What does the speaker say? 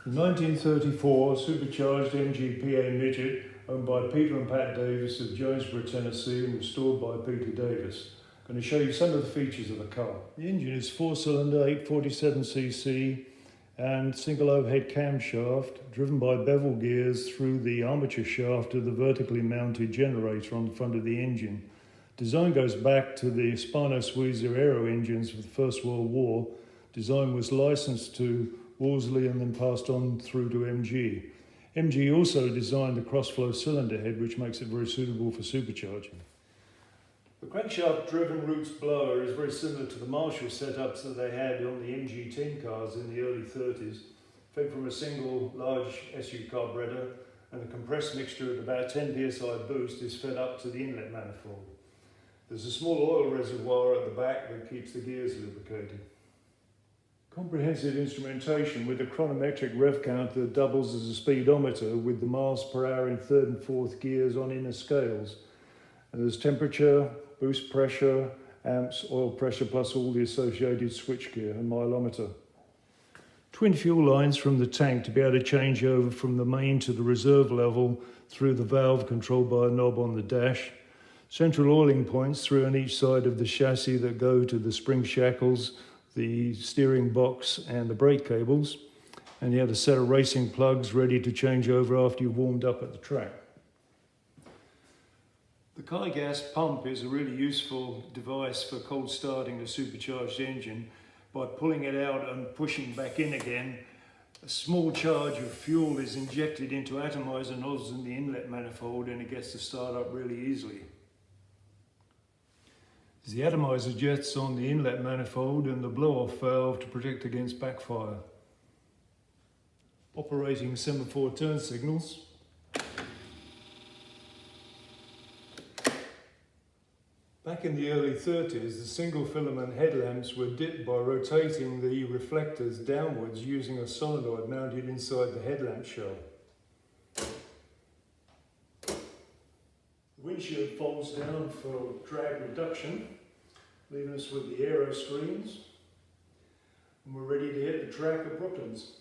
The 1934 supercharged MG PA Midget, owned by Peter and Pat Davis of Jonesboro, Tennessee, and restored by Peter Davis. I'm going to show you some of the features of the car. The engine is 4-cylinder, 847cc, and single overhead camshaft, driven by bevel gears through the armature shaft of the vertically mounted generator on the front of the engine. Design goes back to the Spino-Suiza aero engines of the First World War. Design was licensed to Wolseley and then passed on through to MG. MG also designed the cross-flow cylinder head, which makes it very suitable for supercharging. The crankshaft-driven Roots blower is very similar to the Marshall setups that they had on the MG team cars in the early 30s, fed from a single large SU carburetor, and the compressed mixture at about 10 psi boost is fed up to the inlet manifold. There's a small oil reservoir at the back that keeps the gears lubricated. Comprehensive instrumentation with a chronometric rev counter that doubles as a speedometer with the miles per hour in third and fourth gears on inner scales. And there's temperature, boost pressure, amps, oil pressure, plus all the associated switchgear and mileometer. Twin fuel lines from the tank to be able to change over from the main to the reserve level through the valve controlled by a knob on the dash. Central oiling points through on each side of the chassis that go to the spring shackles, the steering box and the brake cables. And you have a set of racing plugs ready to change over after you've warmed up at the track. The Kigass pump is a really useful device for cold starting a supercharged engine. By pulling it out and pushing back in again, a small charge of fuel is injected into atomizer nozzles in the inlet manifold and it gets to start up really easily. There's the atomizer jets on the inlet manifold and the blow-off valve to protect against backfire. Operating semaphore turn signals. Back in the early 30s, the single filament headlamps were dipped by rotating the reflectors downwards using a solenoid mounted inside the headlamp shell. The windshield folds down for drag reduction, leaving us with the aero screens, and we're ready to hit the track at Brooklands.